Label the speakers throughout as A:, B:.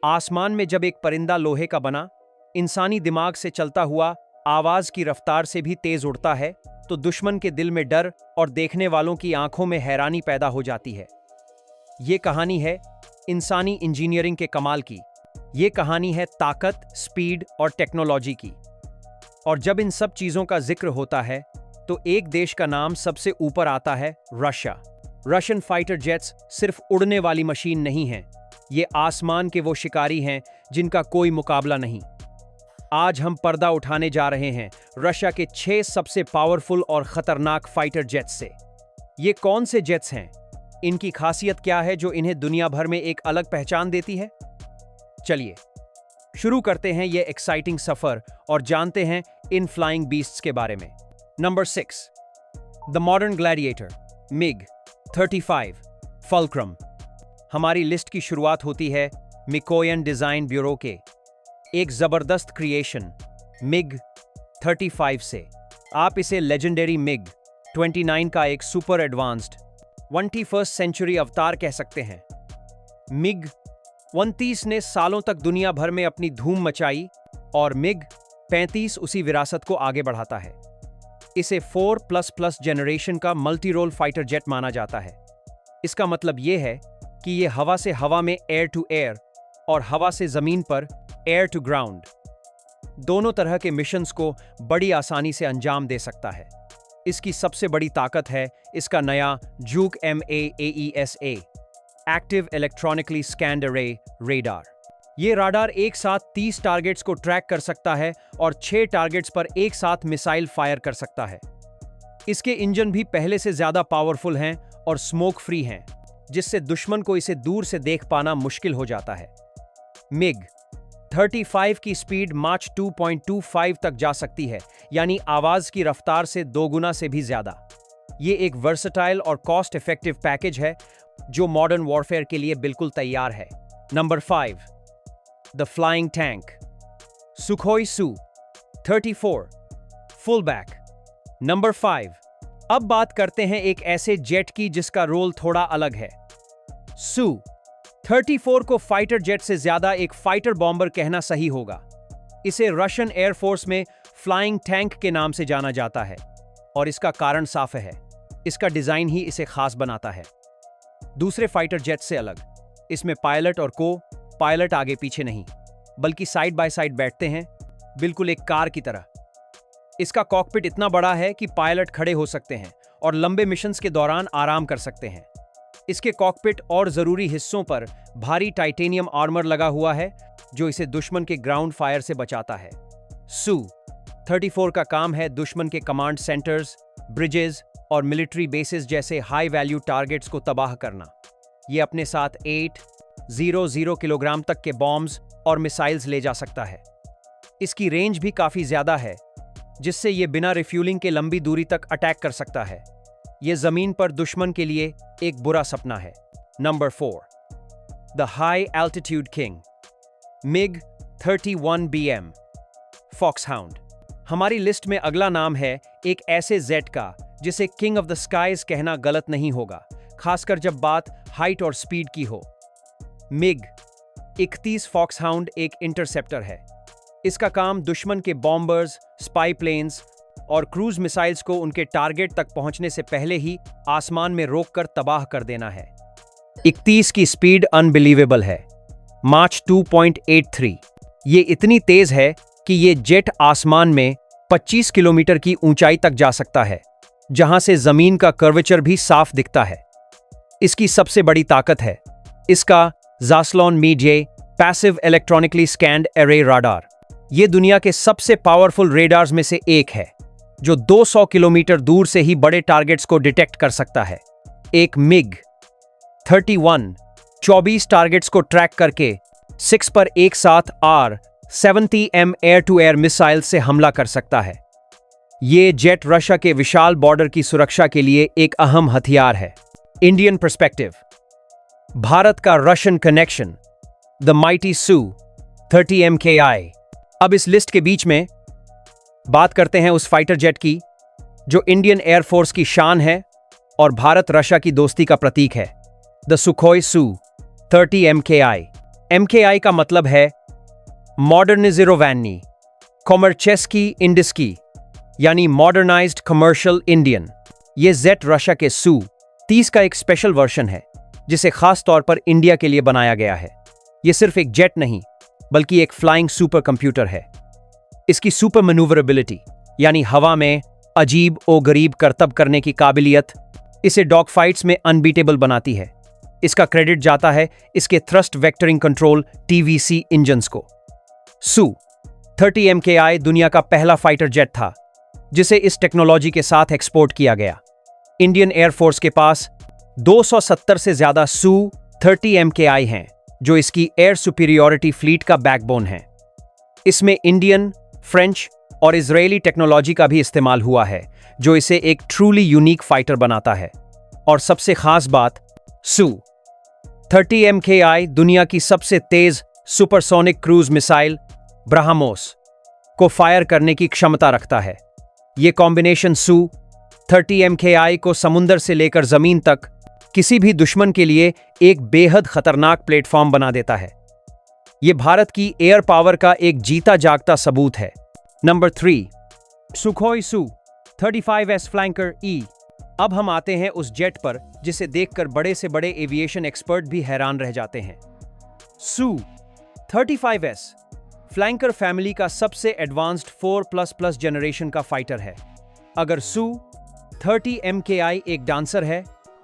A: आसमान में जब एक परिंदा लोहे का बना, इंसानी दिमाग से चलता हुआ आवाज की रफ्तार से भी तेज उड़ता है, तो दुश्मन के दिल में डर और देखने वालों की आंखों में हैरानी पैदा हो जाती है। ये कहानी है इंसानी इंजीनियरिंग के कमाल की। ये कहानी है ताकत, स्पीड और टेक्नोलॉजी की। और जब इन सब चीजों का जिक्र होता है तो एक देश का नाम सबसे ऊपर आता है, रशिया। रशियन फाइटर जेट्स सिर्फ उड़ने वाली मशीन नहीं हैं, ये आसमान के वो शिकारी हैं जिनका कोई मुकाबला नहीं। आज हम पर्दा उठाने जा रहे हैं रशिया के 6 सबसे पावरफुल और खतरनाक फाइटर जेट्स से। ये कौन से जेट्स हैं? इनकी खासियत क्या है जो इन्हें दुनिया भर में एक अलग पहचान देती है? चलिए शुरू करते हैं ये एक्साइटिंग सफर और जानते हैं इन फ्लाइंग बीस्ट्स के बारे में। Number 6, the modern gladiator MiG-35 fulcrum. हमारी लिस्ट की शुरुआत होती है मिकोयन डिजाइन ब्यूरो के एक जबरदस्त क्रिएशन MiG-35 से। आप इसे लेजेंडरी MiG-29 का एक सुपर एडवांस्ड 21st सेंचुरी अवतार कह सकते हैं। MiG-29 ने सालों तक दुनिया भर में अपनी धूम मचाई और MiG-35 उसी विरासत को आगे बढ़ाता है। इसे 4++ जनरेशन का मल्टी रोल फाइटर जेट माना जाता है। इसका मतलब यह है कि यह हवा से हवा में एयर टू एयर और हवा से जमीन पर एयर टू ग्राउंड दोनों तरह के मिशंस को बड़ी आसानी से अंजाम दे सकता है। इसकी सबसे बड़ी ताकत है इसका नया juke MAAESA active electronically scanned अरे रेडार। ये राडार एक साथ 30 टारगेट्स को ट्रैक कर सकता है और 6 टारगेट्स पर एक साथ मिसाइल फायर कर सकता है। इसके इंजन भी पहले से ज्यादा पावरफुल हैं और स्मोक फ्री हैं, जिससे दुश्मन को इसे दूर से देख पाना मुश्किल हो जाता है। MiG-35 की स्पीड माच 2.25 तक जा सकती है, यानी आवाज की रफ्तार से 2 गुना से भी ज्यादा। ये एक वर्सेटाइल और कॉस्ट इफेक्टिव पैकेज है जो मॉडर्न वॉरफेयर के लिए बिल्कुल तैयार है। Number 5, the flying tank Sukhoi Su-34 full-back. Number 5, अब बात करते हैं एक ऐसे जेट की जिसका रोल थोड़ा अलग है। Su-34 को फाइटर जेट से ज्यादा एक फाइटर बॉम्बर कहना सही होगा। इसे रशियन एयरफोर्स में फ्लाइंग टैंक के नाम से जाना जाता है और इसका कारण साफ है, इसका डिजाइन ही इसे खास बनाता है। दूसरे फाइटर जेट से अलग, इसमें पायलट और पायलट आगे पीछे नहीं, बल्कि साइड बाय साइड बैठते हैं, बिल्कुल एक कार की तरह। इसका कॉकपिट इतना बड़ा है कि पायलट खड़े हो सकते हैं और लंबे मिशंस के दौरान आराम कर सकते हैं। इसके कॉकपिट और जरूरी हिस्सों पर भारी टाइटेनियम आर्मर लगा हुआ है जो इसे दुश्मन के ग्राउंड फायर से बचाता है। Su-34 का काम है दुश्मन के कमांड सेंटर्स, ब्रिजेस और मिलिट्री बेसिस जैसे हाई वैल्यू टारगेट्स को तबाह करना। ये अपने साथ 800 किलोग्राम तक के बॉम्ब्स और मिसाइल्स ले जा सकता है। इसकी रेंज भी काफी ज्यादा है, जिससे ये बिना रिफ्यूलिंग के लंबी दूरी तक अटैक कर सकता है। ये जमीन पर दुश्मन के लिए एक बुरा सपना है। Number 4, the high altitude king MiG-31BM Foxhound. हमारी लिस्ट में अगला नाम है एक ऐसे जेट का जिसे किंग ऑफ द स्काईज कहना गलत नहीं होगा, खासकर जब बात हाइट और स्पीड की हो। MiG-31 फॉक्सहाउंड एक इंटरसेप्टर है। इसका काम दुश्मन के बॉम्बर्स, स्पाई प्लेन्स और क्रूज मिसाइल्स को उनके टारगेट तक पहुंचने से पहले ही आसमान में रोककर तबाह कर देना है। 31 की स्पीड अनबिलीवेबल है, माच 2.83। ये इतनी तेज है कि ये जेट आसमान में 25 किलोमीटर की ऊंचाई तक जा सकता है, जहां से जमीन का कर्वेचर भी साफ दिखता है। इसकी सबसे बड़ी ताकत है इसका ज़ास्लॉन मीडिए पैसिव इलेक्ट्रॉनिकली स्कैन्ड अरे राडार। ये दुनिया के सबसे पावरफुल रेडार्स में से एक है, जो 200 किलोमीटर दूर से ही बड़े टारगेट्स को डिटेक्ट कर सकता है। एक MiG-31 24 टारगेट्स को ट्रैक करके 6 पर एक साथ R-70M air to air missile से हमला कर सकता है। ये जेट रशिया के विशाल बॉर्डर की सुरक्षा के लिए एक अहम हथियार है। इंडियन पर्सपेक्टिव, भारत का Russian connection, the mighty Su-30 MKI। अब इस लिस्ट के बीच में बात करते हैं उस फाइटर जेट की जो इंडियन एयरफोर्स की शान है और भारत रशिया की दोस्ती का प्रतीक है, the Sukhoi Su-30 MKI MKI का मतलब है मॉडर्निज़ोवान्नी कॉमर्चेस्की इंडिस्की, यानी मॉडर्नाइज्ड कमर्शियल इंडियन। ये जेट रशिया के Su-30 का एक स्पेशल वर्जन है जिसे खास तौर पर इंडिया के लिए बनाया गया है। ये सिर्फ एक जेट नहीं बल्कि एक फ्लाइंग सुपर कंप्यूटर है। इसकी सुपर मैन्यूवरेबिलिटी यानी हवा में अजीब ओ गरीब करतब करने की काबिलियत इसे डॉग फाइट्स में अनबीटेबल बनाती है। इसका क्रेडिट जाता है इसके thrust vectoring control TVC engines को। Su-30 MKI दुनिया का पहला फाइटर जेट था जिसे इस टेक्नोलॉजी के साथ एक्सपोर्ट किया गया। इंडियन एयरफोर्स के पास 270 से ज्यादा Su-30 MKI हैं जो इसकी एयर सुपीरियॉरिटी फ्लीट का बैकबोन है। इसमें इंडियन, फ्रेंच और इजरायली टेक्नोलॉजी का भी इस्तेमाल हुआ है जो इसे एक ट्रूली यूनिक फाइटर बनाता है। और सबसे खास बात, Su-30 MKI दुनिया की सबसे तेज सुपरसोनिक क्रूज मिसाइल ब्रह्मोस को फायर करने की क्षमता रखता है। यह कॉम्बिनेशन Su-30 MKI को समुंदर से लेकर जमीन तक किसी भी दुश्मन के लिए एक बेहद खतरनाक प्लेटफॉर्म बना देता है। यह भारत की एयर पावर का एक जीता जागता सबूत है। Number 3, Sukhoi Su-35S flanker E। अब हम आते हैं उस जेट पर जिसे देखकर बड़े से बड़े एविएशन एक्सपर्ट भी हैरान रह जाते हैं। Su-35S फ्लैंकर फैमिली का सबसे एडवांस्ड 4++ जनरेशन का फाइटर है। अगर Su-30 MKI एक डांसर है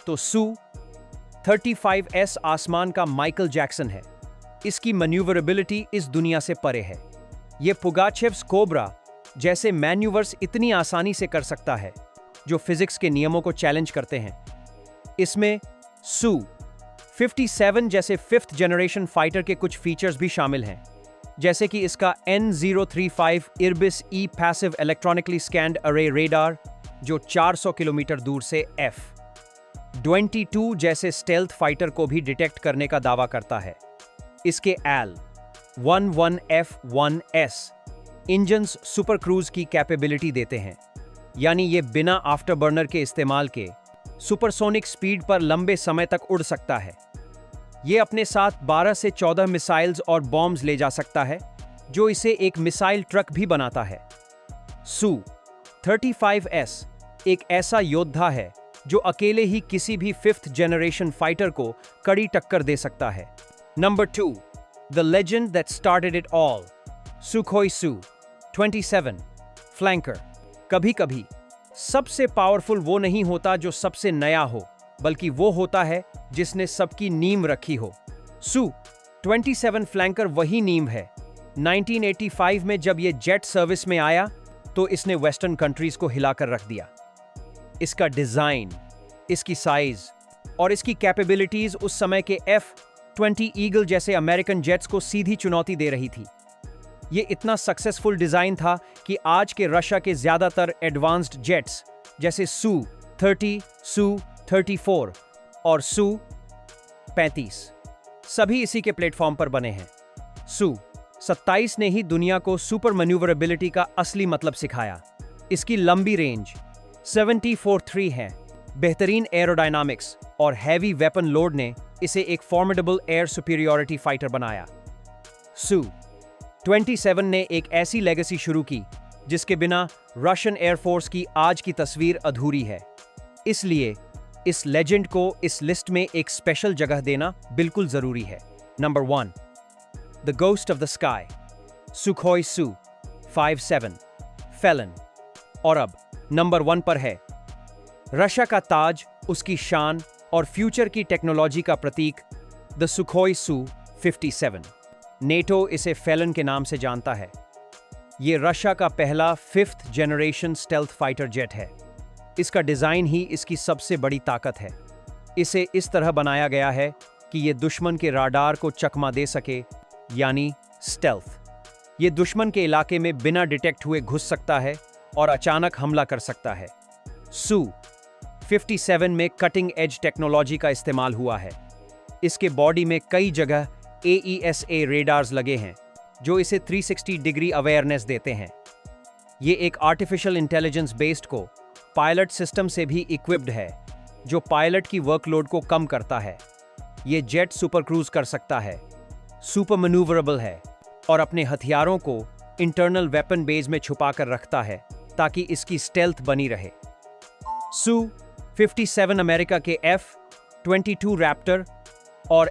A: तो Su-35S आसमान का माइकल जैक्सन है। इसकी मैन्यूवरेबिलिटी इस दुनिया से परे है। यह पुगाचेव्स कोब्रा जैसे मैन्यूवर्स इतनी आसानी से कर सकता है जो फिजिक्स के नियमों को चैलेंज करते हैं। इसमें Su-57 जैसे 5th जनरेशन फाइटर के कुछ फीचर्स भी शामिल हैं, जैसे कि इसका N035 इर्बिस E passive electronically scanned अरे रेडार जो 400 किलोमीटर दूर से F-22 जैसे स्टेल्थ फाइटर को भी डिटेक्ट करने का दावा करता है। इसके AL-11F1S इंजन्स सुपर क्रूज की कैपेबिलिटी देते हैं, यानी ये बिना आफ्टरबर्नर के इस्तेमाल के सुपरसोनिक स्पीड पर लंबे समय तक उड़ सकता है। ये अपने साथ 12 से 14 मिसाइल्स और बॉम्ब्स ले जा सकता है जो इसे एक मिसाइल ट्रक भी बनाता है। Su-35S एक ऐसा योद्धा है जो अकेले ही किसी भी 5th जनरेशन फाइटर को कड़ी टक्कर दे सकता है। Number 2, the legend that started it all, Sukhoi Su-27 flanker. कभी कभी सबसे पावरफुल वो नहीं होता जो सबसे नया हो, बल्कि वो होता है जिसने सबकी नींव रखी हो। Su-27 फ्लैंकर वही नींव है। 1985 में जब ये जेट सर्विस में आया तो इसने वेस्टर्न कंट्रीज को हिलाकर रख दिया। इसका डिजाइन, इसकी साइज और इसकी कैपेबिलिटीज उस समय के F-20 ईगल जैसे अमेरिकन जेट्स को सीधी चुनौती दे रही थी। ये इतना सक्सेसफुल डिजाइन था कि आज के रशिया के ज्यादातर एडवांस्ड जेट्स जैसे Su-30, Su-34 और Su-35 सभी इसी के प्लेटफॉर्म पर बने हैं। Su-27 ने ही दुनिया को सुपर मैन्यूवरेबिलिटी का असली मतलब सिखाया। इसकी लंबी रेंज 743 है, बेहतरीन एरोडायनामिक्स और हैवी वेपन लोड ने इसे एक फॉर्मिडेबल एयर सुपीरियॉरिटी फाइटर बनाया। Su-27 ने एक ऐसी लेगेसी शुरू की जिसके बिना रशियन एयरफोर्स की आज की तस्वीर अधूरी है। इसलिए इस लेजेंड को इस लिस्ट में एक स्पेशल जगह देना बिल्कुल जरूरी है। Number 1, the ghost of the sky, Sukhoi Su-57 fallen. और अब नंबर 1 पर है रशिया का ताज, उसकी शान और फ्यूचर की टेक्नोलॉजी का प्रतीक, द सुखोई Su-57। नेटो इसे फेलन के नाम से जानता है। यह रशिया का पहला 5th generation stealth fighter jet है। इसका डिजाइन ही इसकी सबसे बड़ी ताकत है। इसे इस तरह बनाया गया है कि यह दुश्मन के राडार को चकमा दे सके, यानी स्टेल्थ। यह दुश्मन के इलाके में बिना डिटेक्ट हुए घुस सकता है और अचानक हमला कर सकता है। Su-57 में कटिंग एज टेक्नोलॉजी का इस्तेमाल हुआ है। इसके बॉडी में कई जगह AESA रेडार्स लगे हैं जो इसे 360 डिग्री अवेयरनेस देते हैं। ये एक आर्टिफिशियल इंटेलिजेंस बेस्ड को पायलट सिस्टम से भी इक्विप्ड है जो पायलट की वर्कलोड को कम करता है। ये जेट सुपर क्रूज कर सकता है। सुपर मैन्यूवरेबल है और अपने हथियारों को इंटरनल वेपन बेस में छुपाकर रखता है ताकि इसकी स्टेल्थ बनी रहे। सू-57 अमेरिका के F-22 रैप्टर और